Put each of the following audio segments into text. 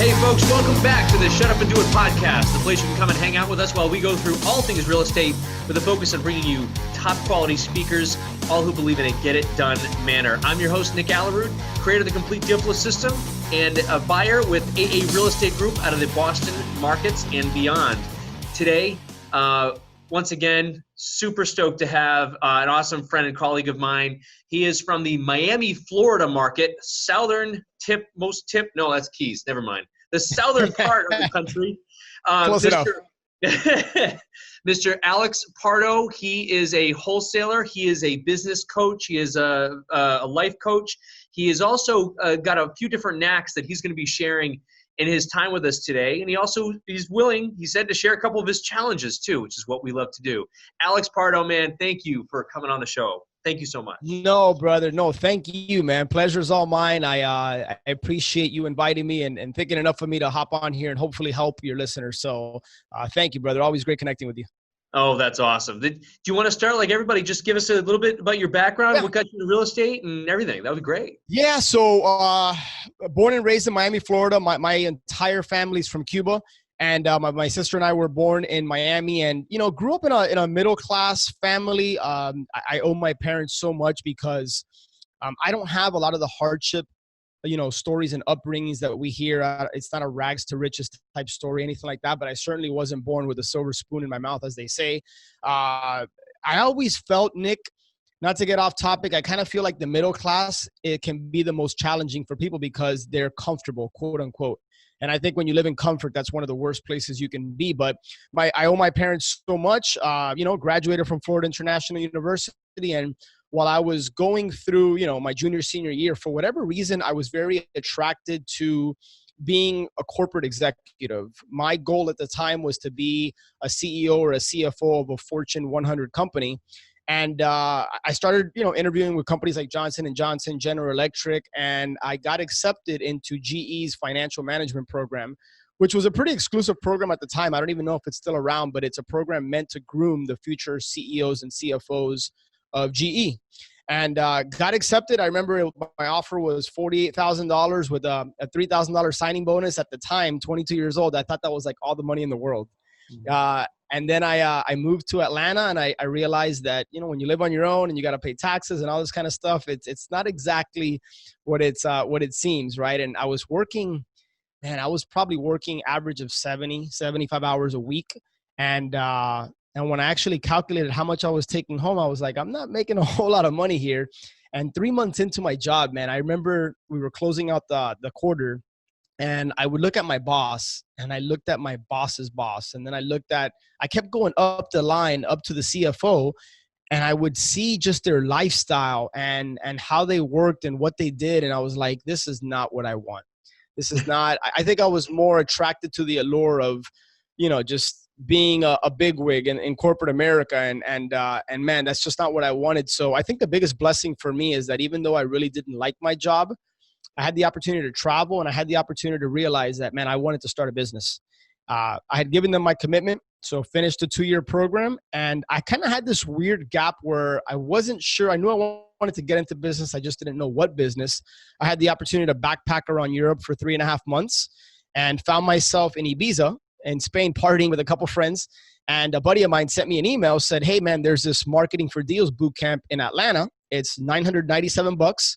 Hey folks, welcome back to the Shut Up and Do It podcast, the place you can come and hang out with us while we go through all things real estate with a focus on bringing you top quality speakers, all who believe in a get it done manner. I'm your host, Nick Allerud, creator of the Complete Deal Flow System and a buyer with AA Real Estate Group out of the Boston markets and beyond. Today, once again, super stoked to have an awesome friend and colleague of mine. He is from the Miami, Florida market, that's Keys, never mind. The southern part of the country. Close enough. Mr. Alex Pardo, he is a wholesaler. He is a business coach. He is a life coach. He has also got a few different knacks that he's going to be sharing in his time with us today. And he's willing, he said, to share a couple of his challenges too, which is what we love to do. Alex Pardo, man, thank you for coming on the show. Thank you so much. No, brother. No, thank you, man. Pleasure's all mine. I appreciate you inviting me and thinking enough of me to hop on here and hopefully help your listeners. So thank you, brother. Always great connecting with you. Oh, that's awesome. Do you want to start like everybody? Just give us a little bit about your background, what got you into real estate and everything. That would be great. Yeah. So born and raised in Miami, Florida. My entire family's from Cuba. And my sister and I were born in Miami and, grew up in a middle-class family. I owe my parents so much because I don't have a lot of the hardship, stories and upbringings that we hear. It's not a rags to riches type story, anything like that. But I certainly wasn't born with a silver spoon in my mouth, as they say. I always felt, Nick, not to get off topic, I kind of feel like the middle class, it can be the most challenging for people because they're comfortable, quote unquote. And I think when you live in comfort, that's one of the worst places you can be. But I owe my parents so much, graduated from Florida International University. And while I was going through, my junior, senior year, for whatever reason, I was very attracted to being a corporate executive. My goal at the time was to be a CEO or a CFO of a Fortune 100 company. And I started, interviewing with companies like Johnson & Johnson, General Electric, and I got accepted into GE's financial management program, which was a pretty exclusive program at the time. I don't even know if it's still around, but it's a program meant to groom the future CEOs and CFOs of GE. And got accepted. I remember my offer was $48,000 with a $3,000 signing bonus at the time, 22 years old. I thought that was like all the money in the world. And then I moved to Atlanta and I realized that, when you live on your own and you got to pay taxes and all this kind of stuff, it's not exactly what it seems, right? And I was working, I was probably working average of 75 hours a week. And when I actually calculated how much I was taking home, I was like, I'm not making a whole lot of money here. And 3 months into my job, man, I remember we were closing out the quarter. And I would look at my boss and I looked at my boss's boss. And then I kept going up the line, up to the CFO, and I would see just their lifestyle and how they worked and what they did. And I was like, this is not what I want. This is not, I think I was more attracted to the allure of, just being a bigwig in corporate America. And man, that's just not what I wanted. So I think the biggest blessing for me is that even though I really didn't like my job, I had the opportunity to travel and I had the opportunity to realize that, man, I wanted to start a business. I had given them my commitment, so finished a 2-year program. And I kind of had this weird gap where I wasn't sure. I knew I wanted to get into business. I just didn't know what business. I had the opportunity to backpack around Europe for 3.5 months and found myself in Ibiza in Spain partying with a couple friends. And a buddy of mine sent me an email, said, hey, man, there's this marketing for deals boot camp in Atlanta. It's $997.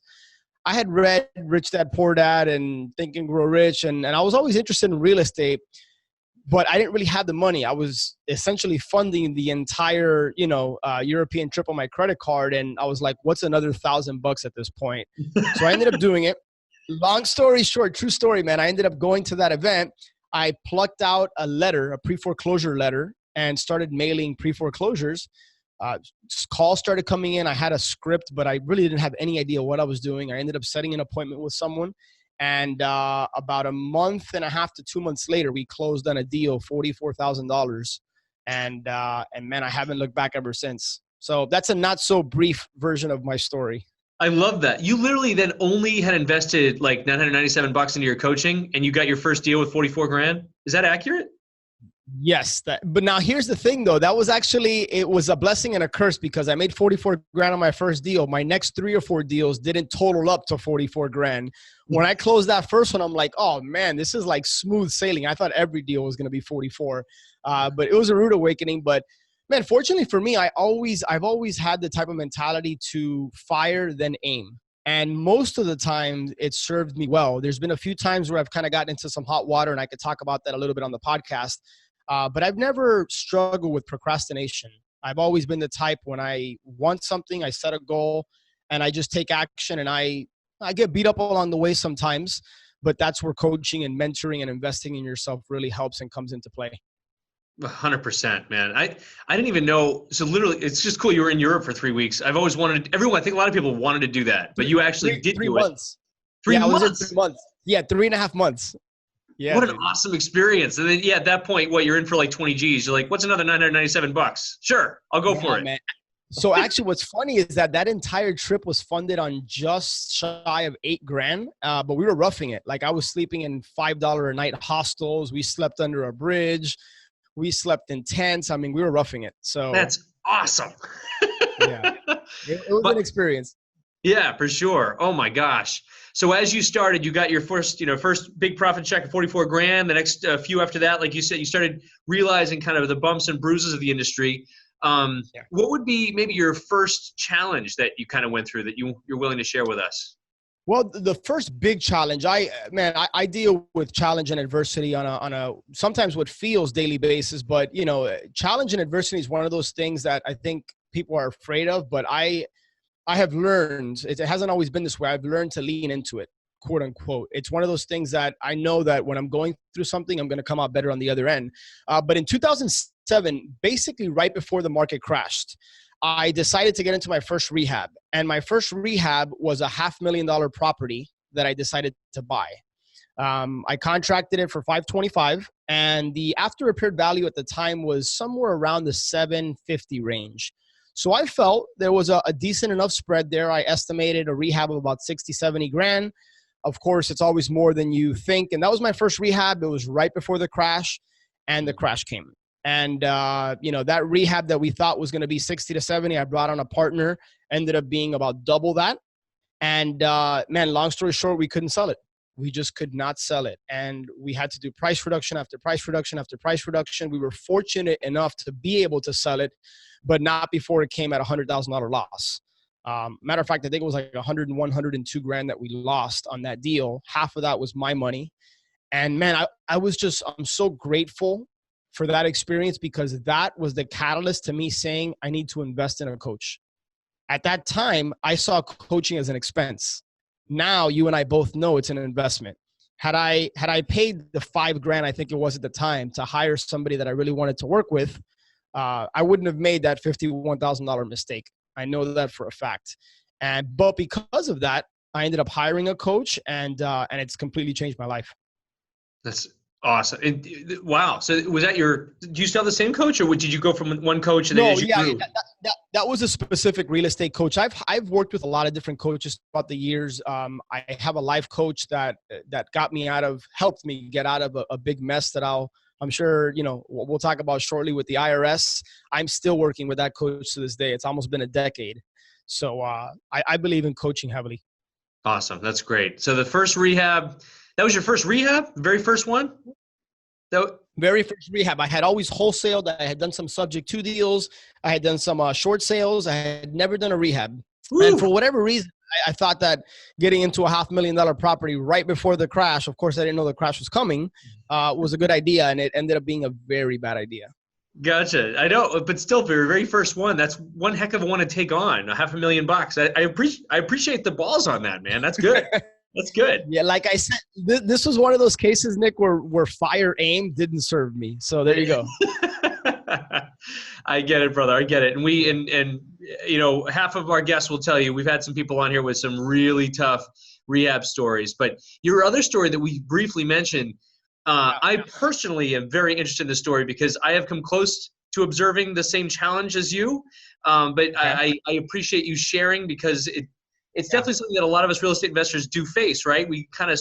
I had read Rich Dad, Poor Dad and Think and Grow Rich. And I was always interested in real estate, but I didn't really have the money. I was essentially funding the entire, European trip on my credit card. And I was like, what's another $1,000 at this point? So I ended up doing it. Long story short, true story, man. I ended up going to that event. I plucked out a letter, a pre-foreclosure letter, and started mailing pre-foreclosures. Calls started coming in. I had a script, but I really didn't have any idea what I was doing. I ended up setting an appointment with someone. And about a month and a half to 2 months later, we closed on a deal, $44,000. And man, I haven't looked back ever since. So that's a not so brief version of my story. I love that. You literally then only had invested like $997 into your coaching and you got your first deal with 44 grand. Is that accurate? Yes. But now here's the thing though. It was a blessing and a curse because I made 44 grand on my first deal. My next 3 or 4 deals didn't total up to 44 grand. When I closed that first one, I'm like, oh man, this is like smooth sailing. I thought every deal was going to be 44. But it was a rude awakening. But man, fortunately for me, I've always had the type of mentality to fire then aim. And most of the time it served me well. There's been a few times where I've kind of gotten into some hot water, and I could talk about that a little bit on the podcast. But I've never struggled with procrastination. I've always been the type when I want something, I set a goal and I just take action, and I get beat up along the way sometimes, but that's where coaching and mentoring and investing in yourself really helps and comes into play. 100%, man. I didn't even know. So literally, it's just cool. You were in Europe for 3 weeks. I've always wanted, I think a lot of people wanted to do that, but you actually did three do months. it. 3 months. I was in 3 months. Yeah, 3.5 months. Yeah, what an awesome experience. And then, at that point, you're in for like 20 G's. You're like, what's another $997? Sure, I'll go for it. Man. So actually what's funny is that entire trip was funded on just shy of $8,000. But we were roughing it. Like I was sleeping in $5 a night hostels. We slept under a bridge. We slept in tents. I mean, we were roughing it. So that's awesome. Yeah, it was an experience. Yeah, for sure. Oh my gosh. So as you started, you got your first big profit check of 44 grand. The next few after that, like you said, you started realizing kind of the bumps and bruises of the industry. What would be maybe your first challenge that you kind of went through that you're willing to share with us? Well, the first big challenge, I deal with challenge and adversity on a sometimes what feels daily basis, but challenge and adversity is one of those things that I think people are afraid of, but I have learned, it hasn't always been this way. I've learned to lean into it, quote unquote. It's one of those things that I know that when I'm going through something, I'm going to come out better on the other end. But in 2007, basically right before the market crashed, I decided to get into my first rehab. And my first rehab was a $500,000 property that I decided to buy. I contracted it for $525, and the after repaired value at the time was somewhere around the $750 range. So I felt there was a decent enough spread there. I estimated a rehab of about 60, 70 grand. Of course, it's always more than you think. And that was my first rehab. It was right before the crash, and the crash came. And, that rehab that we thought was going to be 60 to 70, I brought on a partner, ended up being about double that. And, man, long story short, we couldn't sell it. We just could not sell it. And we had to do price reduction after price reduction after price reduction. We were fortunate enough to be able to sell it, but not before it came at $100,000 loss. Matter of fact, I think it was like 101, 102 grand that we lost on that deal. Half of that was my money. And man, I'm so grateful for that experience, because that was the catalyst to me saying, I need to invest in a coach. At that time, I saw coaching as an expense. Now you and I both know it's an investment. Had I paid the $5,000, I think it was at the time, to hire somebody that I really wanted to work with, I wouldn't have made that $51,000 mistake. I know that for a fact. But because of that, I ended up hiring a coach, and it's completely changed my life. That's awesome. And, wow. So do you still have the same coach, or did you go from one coach and then as you grew? That was a specific real estate coach. I've worked with a lot of different coaches throughout the years. I have a life coach that helped me get out of a big mess that I'm sure, we'll talk about shortly with the IRS. I'm still working with that coach to this day. It's almost been a decade. So I believe in coaching heavily. Awesome. That's great. So the first rehab, that was your first rehab? The very first one? Very first rehab. I had always wholesaled. I had done some subject to deals. I had done some short sales. I had never done a rehab. Woo. And for whatever reason, I thought that getting into a $500,000 property right before the crash, of course, I didn't know the crash was coming, was a good idea. And it ended up being a very bad idea. Gotcha. I know, but still, for your very first one, that's one heck of a one to take on, $500,000. I appreciate the balls on that, man. That's good. That's good. Yeah, like I said, this was one of those cases, Nick, where fire aim didn't serve me. So there you go. I get it, brother. I get it. And half of our guests will tell you we've had some people on here with some really tough rehab stories. But your other story that we briefly mentioned, I personally am very interested in this story because I have come close to observing the same challenge as you. But I appreciate you sharing, because it's definitely something that a lot of us real estate investors do face, right? We kind of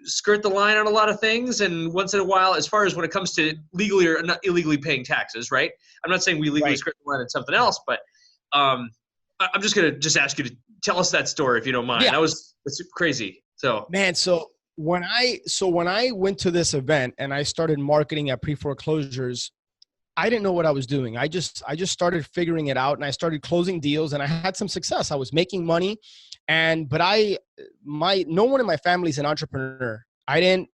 skirt the line on a lot of things. And once in a while, as far as when it comes to legally or not illegally paying taxes, right? I'm not saying we legally skirt the line on something else, but I'm just going to just ask you to tell us that story if you don't mind. Yeah. It's crazy. So, man, so when I went to this event and I started marketing at pre-foreclosures, I didn't know what I was doing. I just started figuring it out, and I started closing deals, and I had some success. I was making money, but no one in my family is an entrepreneur. I didn't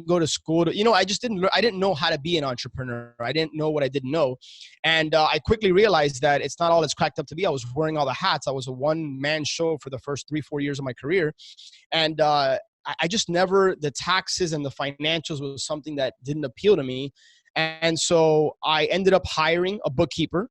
go to school to, I didn't know how to be an entrepreneur. I didn't know what I didn't know. And I quickly realized that it's not all it's cracked up to be. I was wearing all the hats. I was a one-man show for the first 3-4 years of my career. And I just never, the taxes and the financials was something that didn't appeal to me. And so I ended up hiring a bookkeeper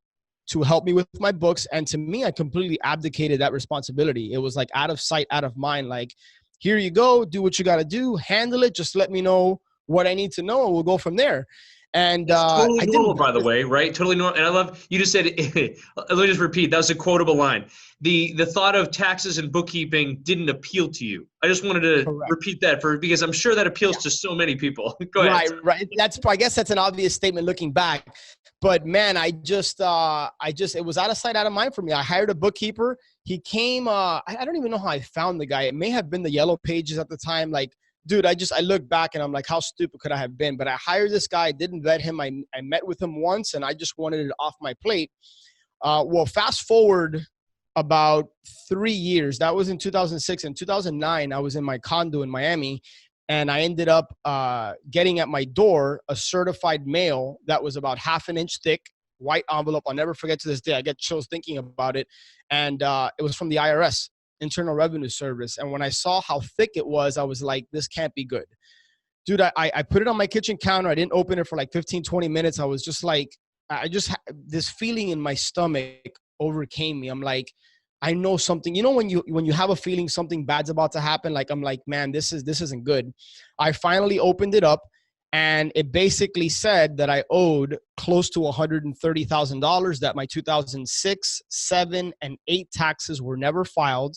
to help me with my books. And to me, I completely abdicated that responsibility. It was like out of sight, out of mind. Like, here you go, do what you got to do, handle it. Just let me know what I need to know, and we'll go from there. And totally normal, by the way, right? Totally normal. And I love, you just said, let me just repeat, that was a quotable line. The thought of taxes and bookkeeping didn't appeal to you. I just wanted to repeat that because I'm sure that appeals to so many people. Go ahead. Right. I guess that's an obvious statement looking back. But man, it was out of sight, out of mind for me. I hired a bookkeeper. He came, I don't even know how I found the guy. It may have been the Yellow Pages at the time. Like, dude, I look back and I'm like, how stupid could I have been? But I hired this guy, didn't vet him. I met with him once, and I just wanted it off my plate. Well, fast forward about 3 years. That was in 2006. In 2009, I was in my condo in Miami, and I ended up getting at my door a certified mail that was about 1/2 inch thick, white envelope. I'll never forget to this day. I get chills thinking about it. And it was from the IRS, Internal Revenue Service. And when I saw how thick it was, I was like, this can't be good. Dude, I put it on my kitchen counter. I didn't open it for like 15, 20 minutes. I was just like, this feeling in my stomach overcame me. I'm like, I know something, when you have a feeling something bad's about to happen, like, I'm like, man, this isn't good. I finally opened it up, and it basically said that I owed close to $130,000, that my 2006, 7, and 8 taxes were never filed.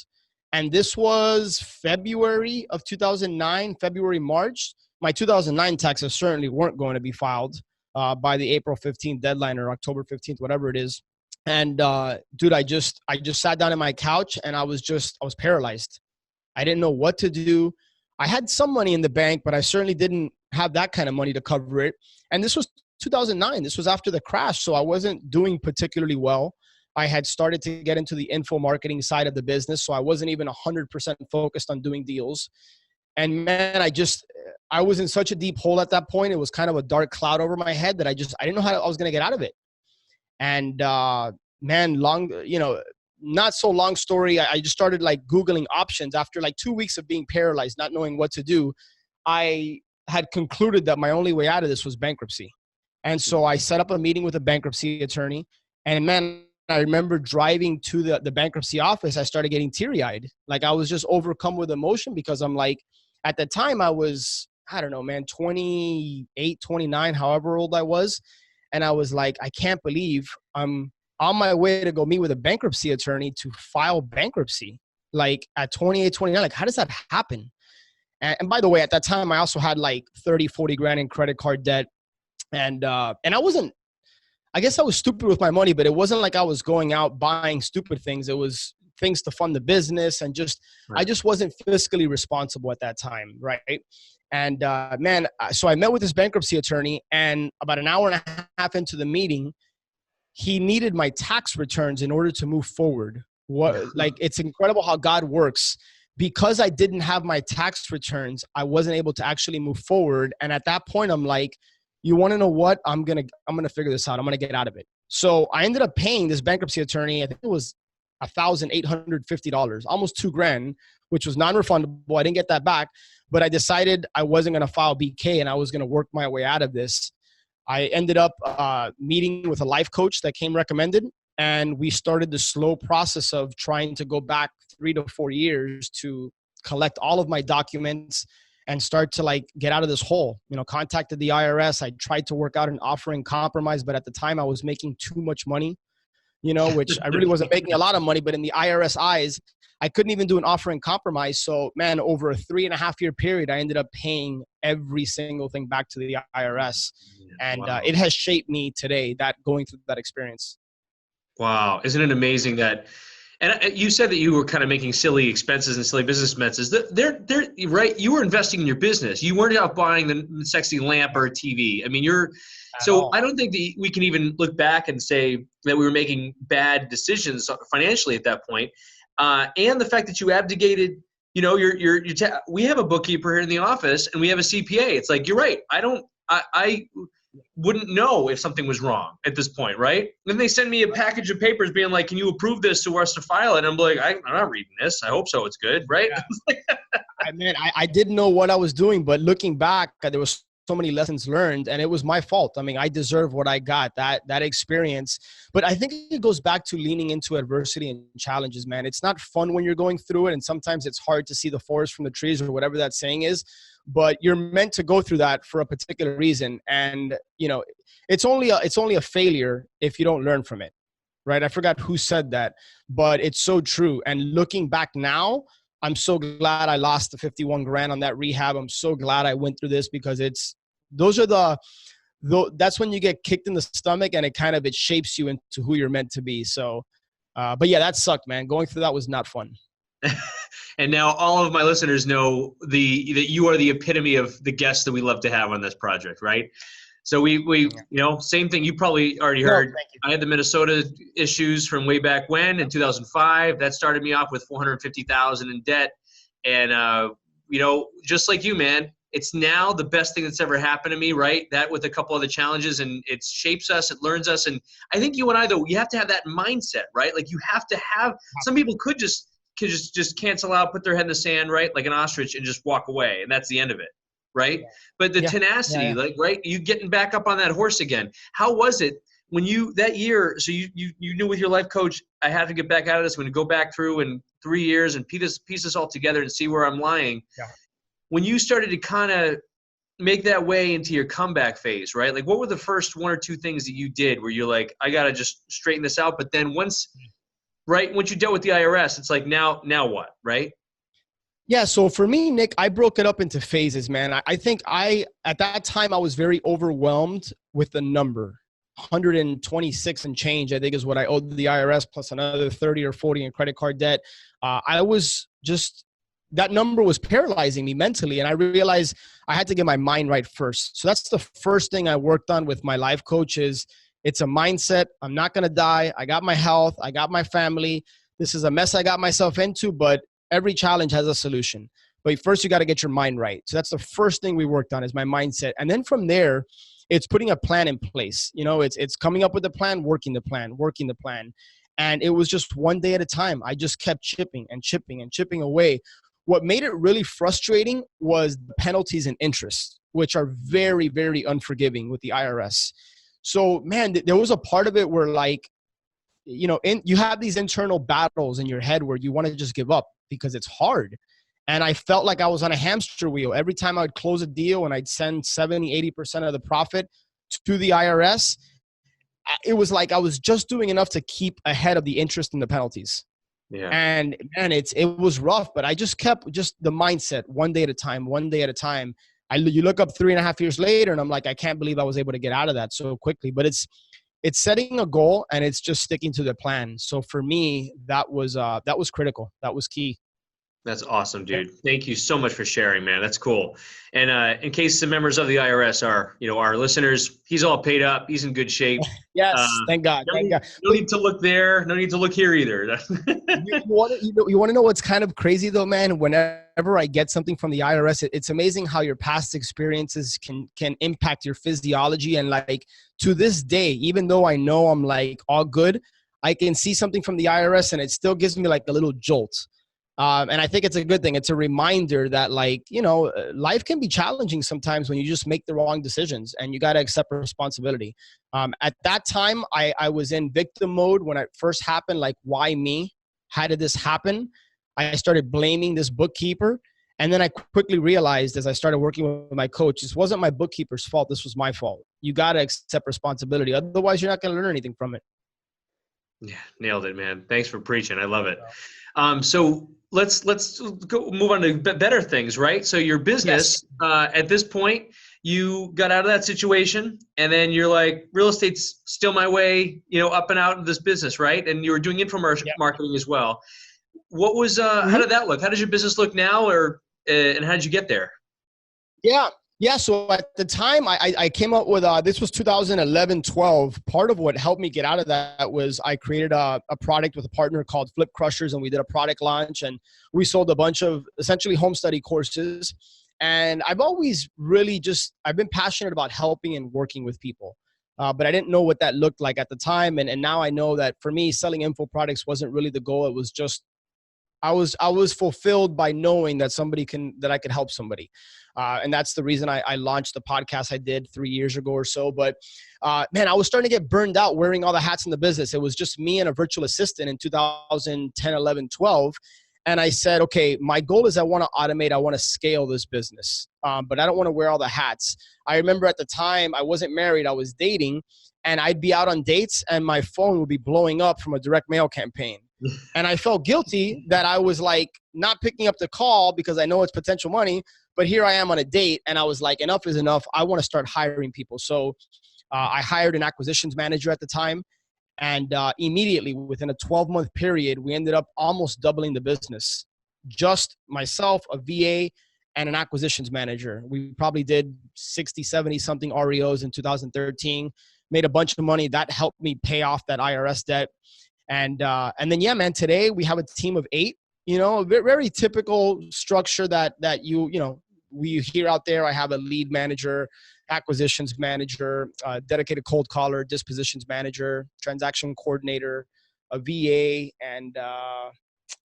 And this was February of 2009, February, March. My 2009 taxes certainly weren't going to be filed by the April 15th deadline, or October 15th, whatever it is. And dude, I just sat down on my couch, and I was paralyzed. I didn't know what to do. I had some money in the bank, but I certainly didn't have that kind of money to cover it. And this was 2009. This was after the crash. So I wasn't doing particularly well. I had started to get into the info marketing side of the business. So I wasn't even 100% focused on doing deals. And man, I was in such a deep hole at that point. It was kind of a dark cloud over my head that I didn't know how I was going to get out of it. And man, not so long story. I just started like Googling options after like 2 weeks of being paralyzed, not knowing what to do. I had concluded that my only way out of this was bankruptcy. And so I set up a meeting with a bankruptcy attorney. And man, I remember driving to the bankruptcy office, I started getting teary-eyed. Like, I was just overcome with emotion, because I'm like, at the time I was, I don't know, man, 28, 29, however old I was. And I was like, I can't believe I'm on my way to go meet with a bankruptcy attorney to file bankruptcy. Like, at 28, 29, like, how does that happen? And by the way, at that time, I also had like 30, 40 grand in credit card debt. And I guess I was stupid with my money, but it wasn't like I was going out buying stupid things. It was things to fund the business, and I just wasn't fiscally responsible at that time. Right. And man, so I met with this bankruptcy attorney, and about an hour and a half into the meeting, he needed my tax returns in order to move forward. Like, it's incredible how God works. Because I didn't have my tax returns, I wasn't able to actually move forward. And at that point, I'm like, you want to know what? I'm going to figure this out. I'm going to get out of it. So I ended up paying this bankruptcy attorney, I think it was $1,850, almost $2,000, which was non-refundable. I didn't get that back, but I decided I wasn't going to file BK, and I was going to work my way out of this. I ended up meeting with a life coach that came recommended. And we started the slow process of trying to go back 3 to 4 years to collect all of my documents and start to like get out of this hole. Contacted the IRS. I tried to work out an offering compromise, but at the time I was making too much money which I really wasn't making a lot of money, but in the IRS eyes, I couldn't even do an offer in compromise. So man, over a 3.5-year period, I ended up paying every single thing back to the IRS. And Wow. it has shaped me today, that going through that experience. Wow. Isn't it amazing that, and you said that you were kind of making silly expenses and silly business expenses. They're right. You were investing in your business. You weren't out buying the sexy lamp or a TV. I mean, I don't think that we can even look back and say that we were making bad decisions financially at that point. And the fact that you abdicated, we have a bookkeeper here in the office and we have a CPA. It's like, you're right. I wouldn't know if something was wrong at this point, right? Then they send me a package of papers being like, can you approve this to us to file it? And I'm like, I'm not reading this. I hope so. It's good, right? Yeah. I didn't know what I was doing, but looking back, there was so many lessons learned and it was my fault. I mean, I deserve what I got, that experience. But I think it goes back to leaning into adversity and challenges, man. It's not fun when you're going through it. And sometimes it's hard to see the forest from the trees or whatever that saying is, but you're meant to go through that for a particular reason. And, it's only a failure if you don't learn from it, right? I forgot who said that, but it's so true. And looking back now, I'm so glad I lost the 51 grand on that rehab. I'm so glad I went through this because that's when you get kicked in the stomach and it shapes you into who you're meant to be. So, but yeah, that sucked, man. Going through that was not fun. And now all of my listeners know that you are the epitome of the guests that we love to have on this project, right? So we same thing. You probably already heard. I had the Minnesota issues from way back when in 2005. That started me off with $450,000 in debt, and just like you, man, it's now the best thing that's ever happened to me, right? That with a couple other challenges, and it shapes us, it learns us, and I think you and I though, you have to have that mindset, right? Like you have to have. Some people could just cancel out, put their head in the sand, right, like an ostrich, and just walk away, and that's the end of it. Right? Yeah. But the tenacity, like, right, you getting back up on that horse again. How was it when that year, so you knew with your life coach, I have to get back out of this, I'm going to go back through in 3 years and piece this all together and see where I'm lying. Yeah. When you started to kind of make that way into your comeback phase, right? Like what were the first one or two things that you did where you're like, I got to just straighten this out. But then once you dealt with the IRS, it's like, now what, right? Yeah. So for me, Nick, I broke it up into phases, man. I think at that time, I was very overwhelmed with the number. 126 and change, I think, is what I owed the IRS, plus another 30 or 40 in credit card debt. That number was paralyzing me mentally. And I realized I had to get my mind right first. So that's the first thing I worked on with my life coach is it's a mindset. I'm not going to die. I got my health. I got my family. This is a mess I got myself into, but every challenge has a solution. But first, you got to get your mind right. So that's the first thing we worked on is my mindset. And then from there, it's putting a plan in place. It's coming up with a plan, working the plan. And it was just one day at a time. I just kept chipping away. What made it really frustrating was the penalties and interest, which are very, very unforgiving with the IRS. So, man, there was a part of it where you have these internal battles in your head where you want to just give up because it's hard. And I felt like I was on a hamster wheel. Every time I would close a deal and I'd send 70, 80% of the profit to the IRS, it was like I was just doing enough to keep ahead of the interest and the penalties. Yeah. And it was rough, but I just kept the mindset one day at a time. You look up 3.5 years later and I'm like, I can't believe I was able to get out of that so quickly. But it's setting a goal and it's just sticking to the plan. So for me, that was critical. That was key. That's awesome, dude. Thank you so much for sharing, man. That's cool. And in case the members of the IRS are, our listeners, he's all paid up. He's in good shape. Yes, thank God. No need to look there. No need to look here either. You want to know what's kind of crazy though, man? Whenever I get something from the IRS, it's amazing how your past experiences can impact your physiology. And like to this day, even though I know I'm like all good, I can see something from the IRS and it still gives me like a little jolt. And I think it's a good thing. It's a reminder that life can be challenging sometimes when you just make the wrong decisions and you got to accept responsibility. At that time, I was in victim mode when it first happened. Like, why me? How did this happen? I started blaming this bookkeeper. And then I quickly realized as I started working with my coach, this wasn't my bookkeeper's fault. This was my fault. You got to accept responsibility. Otherwise, you're not going to learn anything from it. Yeah, nailed it, man. Thanks for preaching. I love it. So let's go move on to better things, right? So your Yes. business, at this point, you got out of that situation, and then you're like, real estate's still my way, up and out of this business, right? And you were doing infomercial Yeah. marketing as well. What was how Mhm. did that look? How does your business look now, or and how did you get there? Yeah. Yeah. So at the time I came up with, this was 2011, 12. Part of what helped me get out of that was I created a product with a partner called Flip Crushers, and we did a product launch, and we sold a bunch of essentially home study courses. And I've always really I've been passionate about helping and working with people. But I didn't know what that looked like at the time. And now I know that for me, selling info products wasn't really the goal. It was just I was fulfilled by knowing that that I could help somebody. And that's the reason I launched the podcast I did 3 years ago or so. But man, I was starting to get burned out wearing all the hats in the business. It was just me and a virtual assistant in 2010, 11, 12. And I said, okay, my goal is I want to automate. I want to scale this business, but I don't want to wear all the hats. I remember at the time I wasn't married, I was dating, and I'd be out on dates and my phone would be blowing up from a direct mail campaign. And I felt guilty that I was like not picking up the call because I know it's potential money, but here I am on a date and I was like, enough is enough. I want to start hiring people. So I hired an acquisitions manager at the time. And immediately within a 12-month period, we ended up almost doubling the business. Just myself, a VA, and an acquisitions manager. We probably did 60, 70 something REOs in 2013, made a bunch of money. That helped me pay off that IRS debt. And then, yeah, man, today we have a team of 8, a very typical structure that we hear out there. I have a lead manager, acquisitions manager, dedicated cold caller, dispositions manager, transaction coordinator, a VA, and I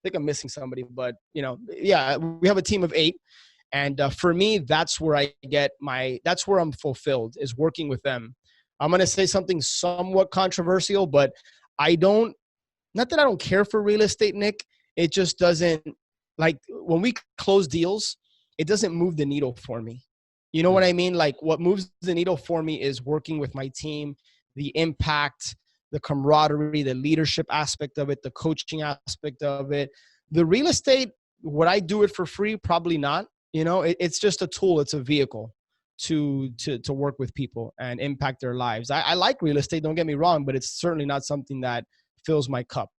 think I'm missing somebody, but yeah, we have a team of 8. And for me, that's where that's where I'm fulfilled, is working with them. I'm going to say something somewhat controversial, but not that I don't care for real estate, Nick. It just doesn't, like, when we close deals, it doesn't move the needle for me. You know what I mean? Like, what moves the needle for me is working with my team, the impact, the camaraderie, the leadership aspect of it, the coaching aspect of it. The real estate, would I do it for free? Probably not. It's just a tool. It's a vehicle to work with people and impact their lives. I like real estate, don't get me wrong, but it's certainly not something that fills my cup.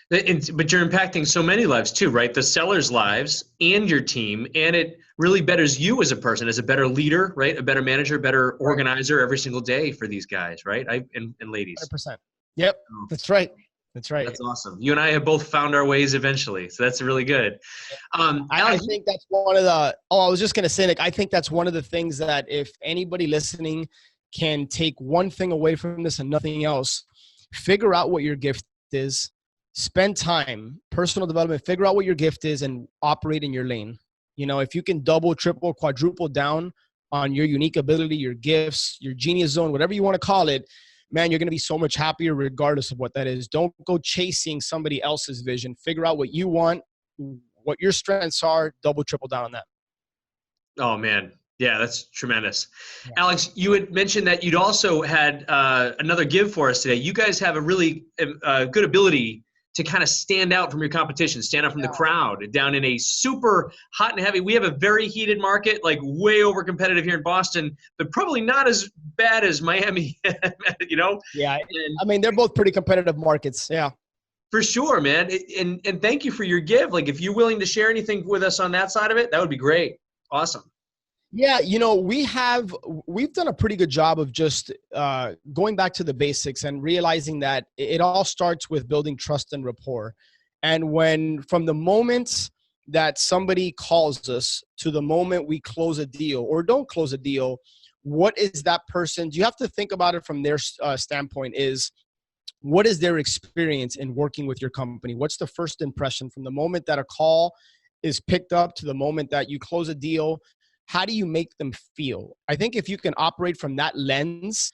But you're impacting so many lives too, right? The sellers' lives and your team, and it really betters you as a person, as a better leader, right? A better manager, better organizer every single day for these guys, right? And ladies. 100%. Yep, that's right. That's right. That's awesome. You and I have both found our ways eventually, so that's really good. I think that's one of the. Oh, I was just gonna say, Nick. I think that's one of the things that if anybody listening can take one thing away from this and nothing else, figure out what your gift is. Spend time, personal development, figure out what your gift is and operate in your lane. If you can double, triple, quadruple down on your unique ability, your gifts, your genius zone, whatever you want to call it, man, you're going to be so much happier regardless of what that is. Don't go chasing somebody else's vision. Figure out what you want, what your strengths are, double, triple down on that. Oh, man. Yeah, that's tremendous. Yeah. Alex, you had mentioned that you'd also had another give for us today. You guys have a really good ability to kind of stand out from your competition, stand out from the crowd down in a super hot and heavy. We have a very heated market, like way over competitive here in Boston, but probably not as bad as Miami, Yeah, I mean, they're both pretty competitive markets. Yeah. For sure, man. And thank you for your give. Like, if you're willing to share anything with us on that side of it, that would be great. Awesome. Yeah, we've done a pretty good job of just going back to the basics and realizing that it all starts with building trust and rapport. And from the moment that somebody calls us to the moment we close a deal or don't close a deal, what is that person? You have to think about it from their standpoint is, what is their experience in working with your company? What's the first impression from the moment that a call is picked up to the moment that you close a deal? How do you make them feel? I think if you can operate from that lens,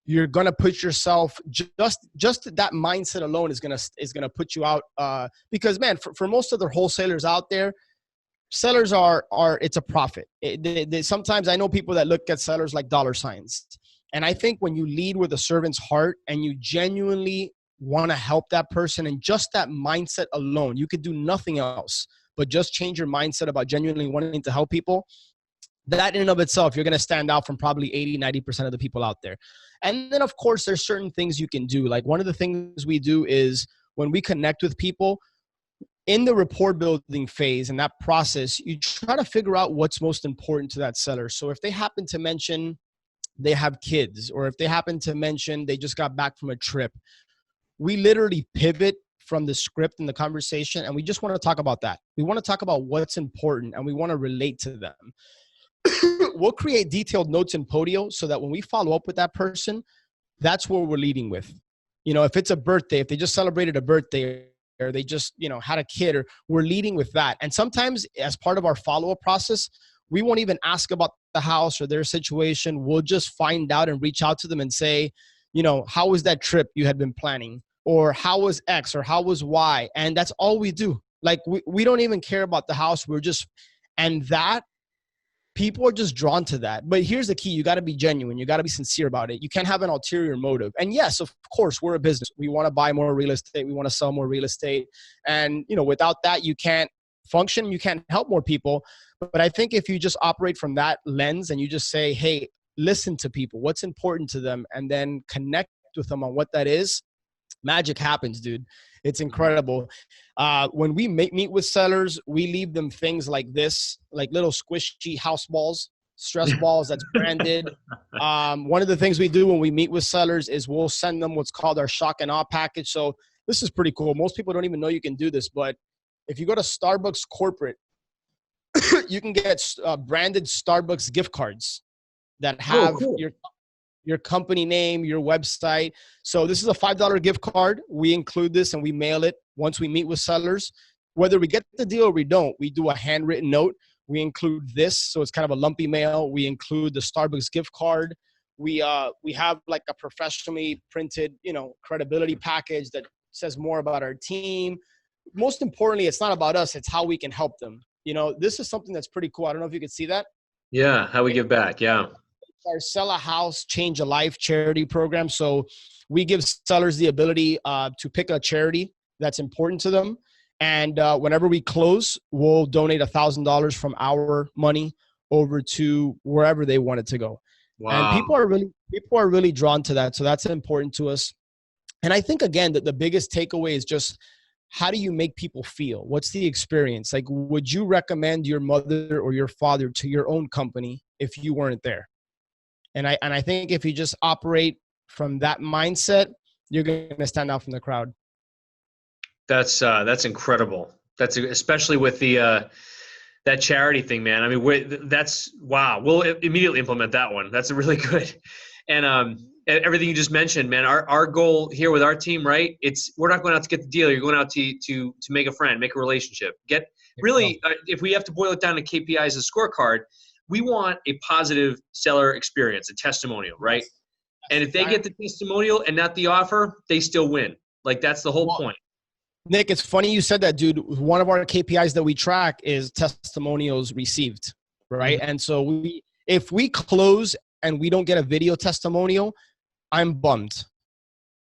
you're going to put yourself, just that mindset alone is going to put you out. Because man, for most of the wholesalers out there, sellers are it's a profit. Sometimes I know people that look at sellers like dollar signs. And I think when you lead with a servant's heart and you genuinely want to help that person, and just that mindset alone, you could do nothing else, but just change your mindset about genuinely wanting to help people. That in and of itself, you're going to stand out from probably 80-90% of the people out there. And then, of course, there's certain things you can do. Like one of the things we do is when we connect with people in the rapport building phase, and that process, you try to figure out what's most important to that seller. So if they happen to mention they have kids, or if they happen to mention they just got back from a trip, we literally pivot from the script and the conversation, and we just want to talk about that. We want to talk about what's important, and we want to relate to them. We'll create detailed notes in Podio so that when we follow up with that person, that's where we're leading with. You know, if it's a birthday, if they just celebrated a birthday, or they just, you know, had a kid, or we're leading with that. And sometimes as part of our follow-up process, we won't even ask about the house or their situation. We'll just find out and reach out to them and say, you know, how was that trip you had been planning? Or how was X, or how was Y? And that's all we do. Like we don't even care about the house. And that, people are just drawn to that. But here's the key. You got to be genuine. You got to be sincere about it. You can't have an ulterior motive. And yes, of course, we're a business. We want to buy more real estate. We want to sell more real estate. And, you know, without that, you can't function. You can't help more people. But I think if you just operate from that lens and you just say, hey, listen to people, what's important to them, and then connect with them on what that is, magic happens, dude. It's incredible. When we meet with sellers, we leave them things like this, like little squishy house balls, stress balls that's branded. One of the things we do when we meet with sellers is we'll send them what's called our shock and awe package. So this is pretty cool. Most people don't even know you can do this, but if you go to Starbucks corporate, you can get branded Starbucks gift cards that have your company name, your website. So this is a $5 gift card. We include this and we mail it once we meet with sellers. Whether we get the deal or we don't, we do a handwritten note. We include this, so it's kind of a lumpy mail. We include the Starbucks gift card. We have like a professionally printed, you know, credibility package that says more about our team. Most importantly, it's not about us, it's how we can help them. You know, this is something that's pretty cool. I don't know if you can see that. Yeah, how we give back. Yeah. Our Sell a House, Change a Life charity program. So we give sellers the ability to pick a charity that's important to them. And whenever we close, we'll donate $1,000 from our money over to wherever they want it to go. Wow. And people are really drawn to that. So that's important to us. And I think, again, that the biggest takeaway is just, how do you make people feel? What's the experience? Like, would you recommend your mother or your father to your own company if you weren't there? And I think if you just operate from that mindset, you're going to stand out from the crowd. That's incredible. That's especially with the that charity thing, man. I mean, that's wow. We'll immediately implement that one. That's really good. And everything you just mentioned, man. Our goal here with our team, right? We're not going out to get the deal. You're going out to make a friend, make a relationship. If we have to boil it down to KPIs and scorecard, we want a positive seller experience, a testimonial, right? And if they get the testimonial and not the offer, they still win. Like, that's the whole point. Nick, it's funny you said that, dude. One of our KPIs that we track is testimonials received, right? Mm-hmm. And so if we close and we don't get a video testimonial, I'm bummed.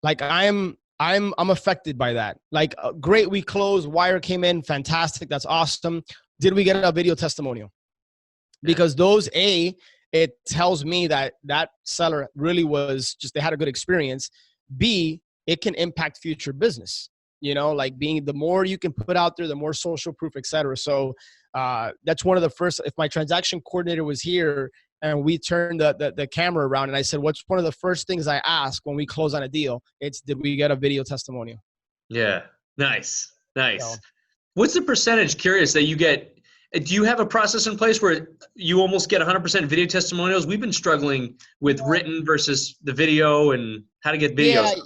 Like, I'm affected by that. Like, great, we closed, wire came in, fantastic, that's awesome. Did we get a video testimonial? Because it tells me that seller really was just, they had a good experience. B, it can impact future business, you know, like the more you can put out there, the more social proof, et cetera. So that's one of the first, if my transaction coordinator was here and we turned the camera around and I said, what's one of the first things I ask when we close on a deal? It's, did we get a video testimonial? Yeah. Nice. So, what's the percentage, curious, that you get? Do you have a process in place where you almost get 100% video testimonials? We've been struggling with written versus the video and how to get videos.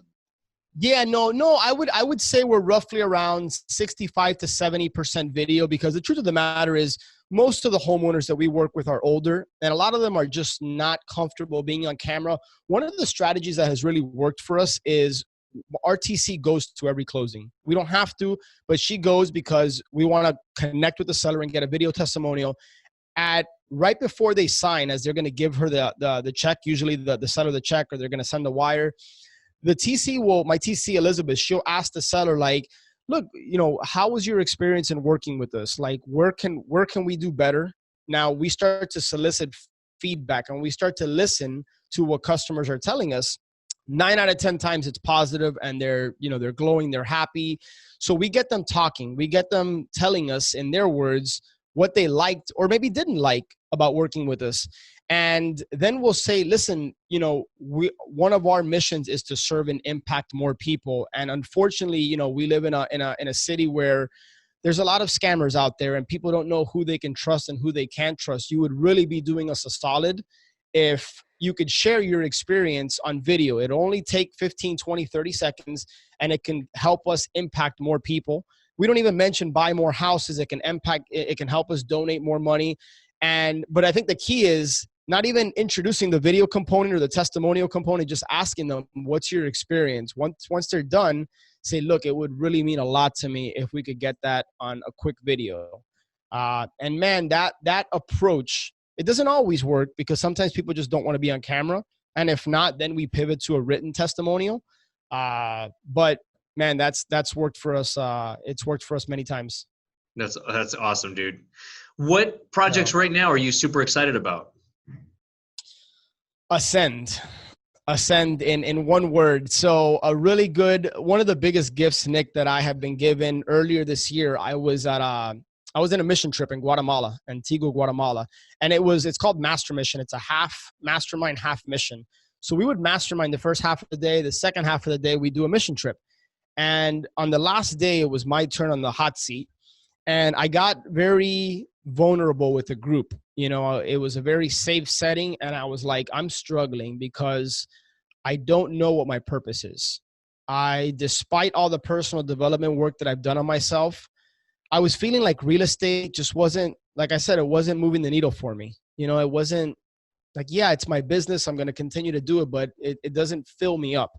No. I would say we're roughly around 65 to 70% video, because the truth of the matter is most of the homeowners that we work with are older, and a lot of them are just not comfortable being on camera. One of the strategies that has really worked for us is RTC goes to every closing. We don't have to, but she goes because we want to connect with the seller and get a video testimonial right before they sign, as they're going to give her the check, usually the seller the check, or they're going to send the wire. my TC Elizabeth, she'll ask the seller, like, look, how was your experience in working with us? Like, where can we do better? Now we start to solicit feedback and we start to listen to what customers are telling us. 9 out of 10 times it's positive, and they're glowing, they're happy. So we get them talking, we get them telling us in their words what they liked or maybe didn't like about working with us. And then we'll say, listen, one of our missions is to serve and impact more people. And unfortunately, we live in a city where there's a lot of scammers out there, and people don't know who they can trust and who they can't trust. You would really be doing us a solid if you could share your experience on video. It'll only take 15, 20, 30 seconds, and it can help us impact more people. We don't even mention buy more houses. It can help us donate more money. But I think the key is not even introducing the video component or the testimonial component, just asking them, what's your experience? Once they're done, say, look, it would really mean a lot to me if we could get that on a quick video. And man, that approach, it doesn't always work, because sometimes people just don't want to be on camera. And if not, then we pivot to a written testimonial. But man, that's worked for us. It's worked for us many times. That's awesome, dude. What projects right now are you super excited about? Ascend in one word. So one of the biggest gifts, Nick, that I have been given earlier this year, I was in a mission trip in Guatemala, Antigua, Guatemala. And it's called Master Mission. It's a half mastermind, half mission. So we would mastermind the first half of the day. The second half of the day, we do a mission trip. And on the last day, it was my turn on the hot seat. And I got very vulnerable with the group. It was a very safe setting. And I was like, I'm struggling because I don't know what my purpose is. Despite all the personal development work that I've done on myself, I was feeling like real estate just wasn't, like I said, it wasn't moving the needle for me. It wasn't like, yeah, it's my business, I'm going to continue to do it, but it doesn't fill me up.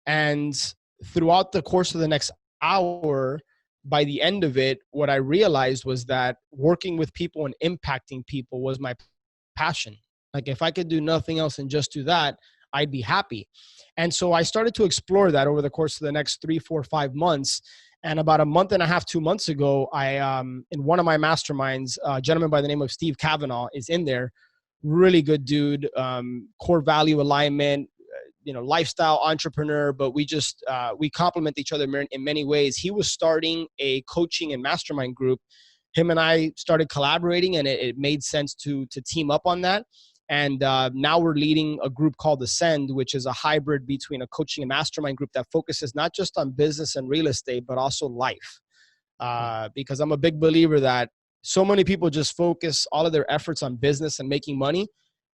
And throughout the course of the next hour, by the end of it, what I realized was that working with people and impacting people was my passion. Like, if I could do nothing else and just do that, I'd be happy. And so I started to explore that over the course of the next 3, 4, 5 months. And about a month and a half, 2 months ago, in one of my masterminds, a gentleman by the name of Steve Kavanaugh is in there. Really good dude, core value alignment, lifestyle entrepreneur, but we complement each other in many ways. He was starting a coaching and mastermind group. Him and I started collaborating, and it made sense to team up on that. And now we're leading a group called Ascend, which is a hybrid between a coaching and mastermind group that focuses not just on business and real estate, but also life. Because I'm a big believer that so many people just focus all of their efforts on business and making money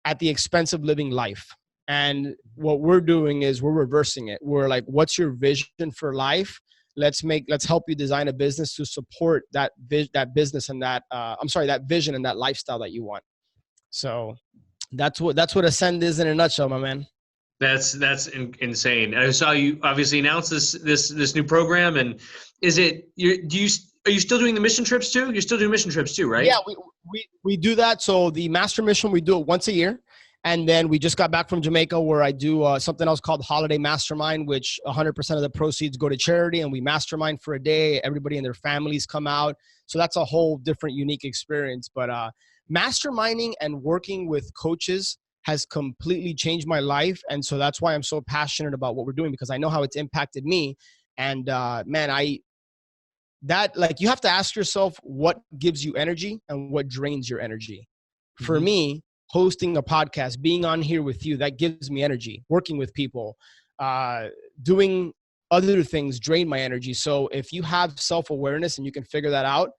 at the expense of living life. And what we're doing is we're reversing it. We're like, what's your vision for life? Let's help you design a business to support that business and that vision and that lifestyle that you want. So that's what Ascend is in a nutshell, my man. That's insane. I saw you obviously announce this new program, and are you still doing the mission trips too? You're still doing mission trips too, right? Yeah, we do that. So the Master Mission, we do it once a year. And then we just got back from Jamaica, where I do something else called Holiday Mastermind, which 100% of the proceeds go to charity, and we mastermind for a day. Everybody and their families come out. So that's a whole different, unique experience. But masterminding and working with coaches has completely changed my life. And so that's why I'm so passionate about what we're doing, because I know how it's impacted me. And man, you have to ask yourself what gives you energy and what drains your energy. Mm-hmm. For me, hosting a podcast, being on here with you, that gives me energy. Working with people, doing other things drain my energy. So if you have self-awareness and you can figure that out,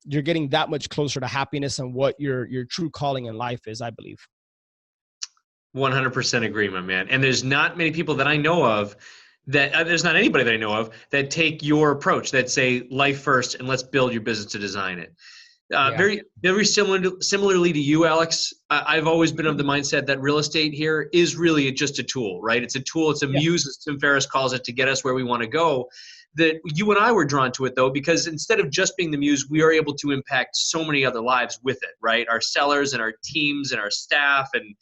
you're getting that much closer to happiness and what your true calling in life is, I believe. 100% agree, my man. And there's not many people that I know of there's not anybody that I know of that take your approach, that say life first and let's build your business to design it. Very, very similarly to you, Alex. I've always been of the mindset that real estate here is really just a tool, right? It's a tool. It's a muse, as Tim Ferriss calls it, to get us where we want to go. That you and I were drawn to it, though, because instead of just being the muse, we are able to impact so many other lives with it, right? Our sellers and our teams and our staff and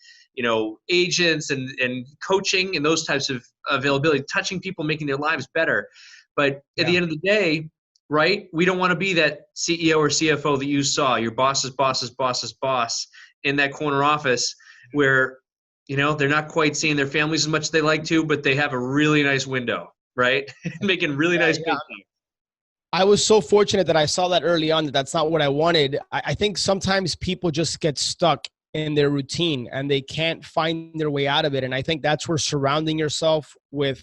agents and coaching and those types of availability, touching people, making their lives better. But at the end of the day, right, we don't want to be that CEO or CFO that you saw, your boss's boss in that corner office where, they're not quite seeing their families as much as they like to, but they have a really nice window, right? Making really nice paycheck. I was so fortunate that I saw that early on, that's not what I wanted. I think sometimes people just get stuck in their routine and they can't find their way out of it. And I think that's where surrounding yourself with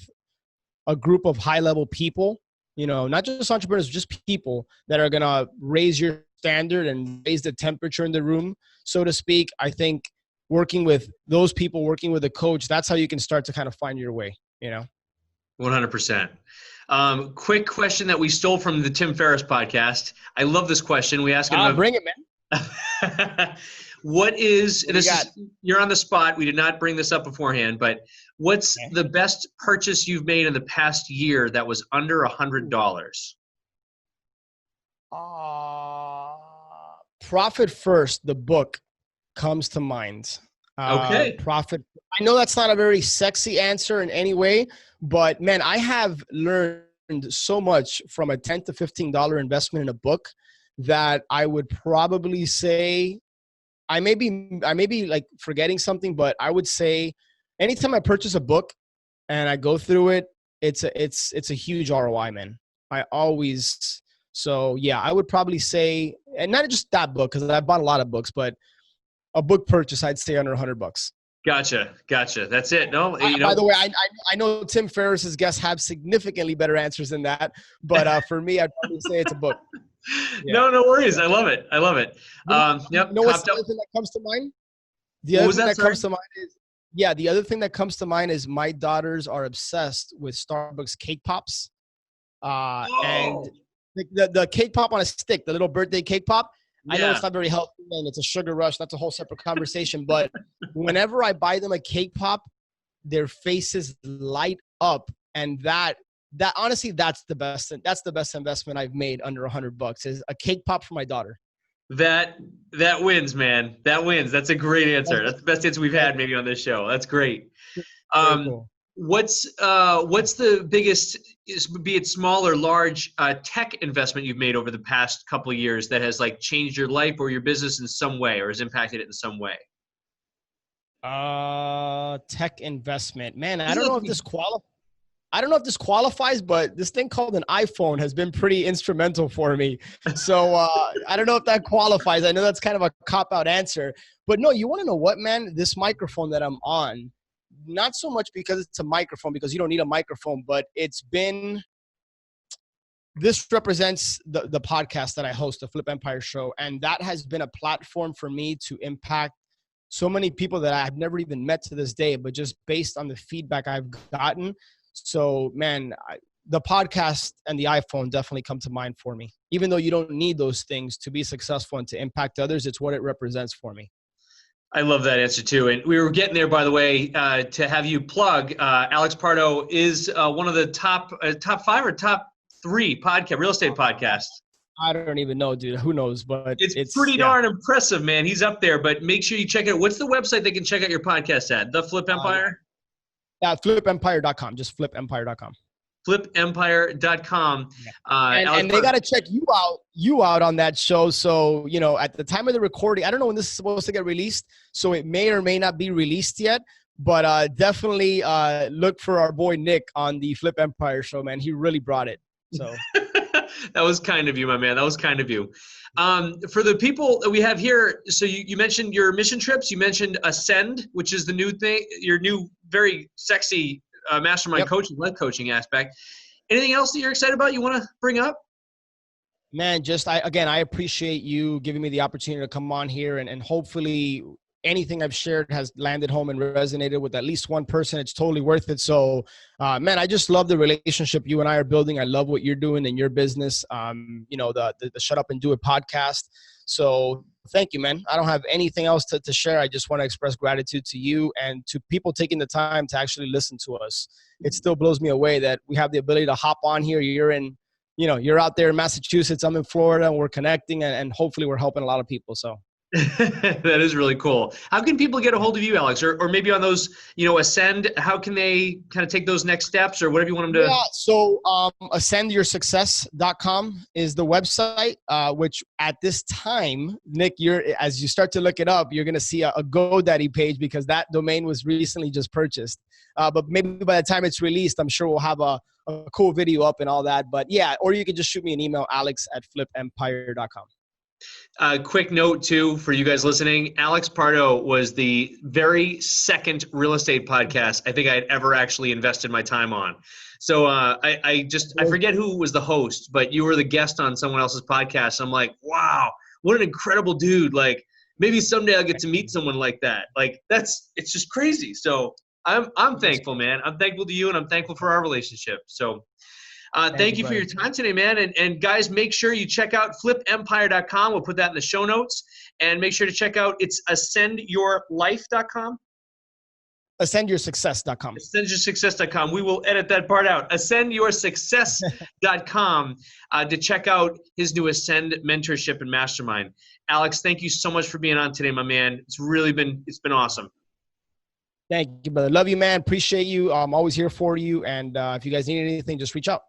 a group of high-level people, not just entrepreneurs, just people that are going to raise your standard and raise the temperature in the room, so to speak. I think working with those people, working with a coach, that's how you can start to kind of find your way, 100%. Quick question that we stole from the Tim Ferriss podcast. I love this question. We ask him. Bring it, man. What is, you're on the spot. We did not bring this up beforehand, but what's the best purchase you've made in the past year that was under $100? Profit First, the book, comes to mind. Okay. Profit. I know that's not a very sexy answer in any way, but man, I have learned so much from a $10 to $15 investment in a book that I would probably say, I may be like forgetting something, but I would say anytime I purchase a book and I go through it, it's a huge ROI, man. So yeah, I would probably say, and not just that book, because I bought a lot of books, but a book purchase, I'd say under $100. Gotcha. That's it. No, by the way, I know Tim Ferriss's guests have significantly better answers than that, but for me, I'd probably say it's a book. Yeah. No worries. I love it. Yep. You know what's the other thing that comes to mind? The other thing that comes to mind is my daughters are obsessed with Starbucks cake pops. And the cake pop on a stick, the little birthday cake pop. I know it's not very healthy and it's a sugar rush. That's a whole separate conversation. But whenever I buy them a cake pop, their faces light up. And that honestly, that's the best investment I've made under $100 is a cake pop for my daughter. That wins, man. That wins. That's a great answer. That's the best answer we've had maybe on this show. That's great. Cool. What's the biggest, be it small or large, tech investment you've made over the past couple of years that has like changed your life or your business in some way or has impacted it in some way? Tech investment, man. I don't know if this qualifies, but this thing called an iPhone has been pretty instrumental for me. So I don't know if that qualifies. I know that's kind of a cop-out answer, but no, you want to know what, man? This microphone that I'm on, not so much because it's a microphone, because you don't need a microphone, but this represents the podcast that I host, the Flip Empire Show. And that has been a platform for me to impact so many people that I've never even met to this day, but just based on the feedback I've gotten. So, man, the podcast and the iPhone definitely come to mind for me. Even though you don't need those things to be successful and to impact others, it's what it represents for me. I love that answer too. And we were getting there, by the way, to have you plug. Alex Pardo is one of the top 5 or top 3 real estate podcasts. I don't even know, dude. Who knows? But it's pretty darn impressive, man. He's up there, but make sure you check it out. What's the website they can check out your podcast at? The Flip Empire? FlipEmpire.com. Just FlipEmpire.com. FlipEmpire.com. And they got to check you out on that show. So, at the time of the recording, I don't know when this is supposed to get released, so it may or may not be released yet, but definitely look for our boy Nick on the Flip Empire show, man. He really brought it. So that was kind of you, my man. That was kind of you. For the people that we have here, so you mentioned your mission trips. You mentioned Ascend, which is the new thing, your new very sexy mastermind coaching, lead coaching aspect. Anything else that you're excited about you want to bring up? Man, I appreciate you giving me the opportunity to come on here and hopefully anything I've shared has landed home and resonated with at least one person. It's totally worth it. So, man, I just love the relationship you and I are building. I love what you're doing in your business. The Shut Up and Do It podcast. So thank you, man. I don't have anything else to share. I just want to express gratitude to you and to people taking the time to actually listen to us. It still blows me away that we have the ability to hop on here. You're out there in Massachusetts. I'm in Florida and we're connecting and hopefully we're helping a lot of people. So That is really cool. How can people get a hold of you, Alex? Or maybe on those, Ascend, how can they kind of take those next steps or whatever you want them to? Yeah, so AscendYourSuccess.com is the website, which at this time, Nick, as you start to look it up, you're going to see a GoDaddy page because that domain was recently just purchased. But maybe by the time it's released, I'm sure we'll have a cool video up and all that. But yeah, or you can just shoot me an email, Alex@FlipEmpire.com. Quick note, too, for you guys listening. Alex Pardo was the very second real estate podcast I think I had ever actually invested my time on. So I forget who was the host, but you were the guest on someone else's podcast. I'm like, wow, what an incredible dude. Like, maybe someday I'll get to meet someone like that. Like, it's just crazy. So I'm thankful, man. I'm thankful to you, and I'm thankful for our relationship. So thank you for your time today, man. And guys, make sure you check out FlipEmpire.com. We'll put that in the show notes. And make sure to check out, it's AscendYourLife.com. AscendYourSuccess.com. AscendYourSuccess.com. We will edit that part out. AscendYourSuccess.com to check out his new Ascend mentorship and mastermind. Alex, thank you so much for being on today, my man. It's been awesome. Thank you, brother. Love you, man. Appreciate you. I'm always here for you. And if you guys need anything, just reach out.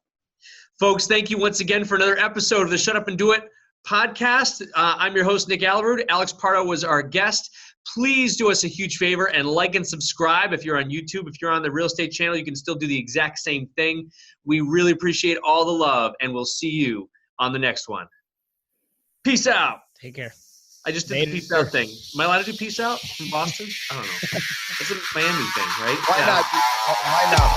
Folks, thank you once again for another episode of the Shut Up and Do It podcast. I'm your host, Nick Alvarud. Alex Pardo was our guest. Please do us a huge favor and like and subscribe if you're on YouTube. If you're on the real estate channel, you can still do the exact same thing. We really appreciate all the love, and we'll see you on the next one. Peace out. Take care. I just did the peace out thing. Am I allowed to do peace out from Boston? I don't know. It's a Miami thing, right? Why not? Why not?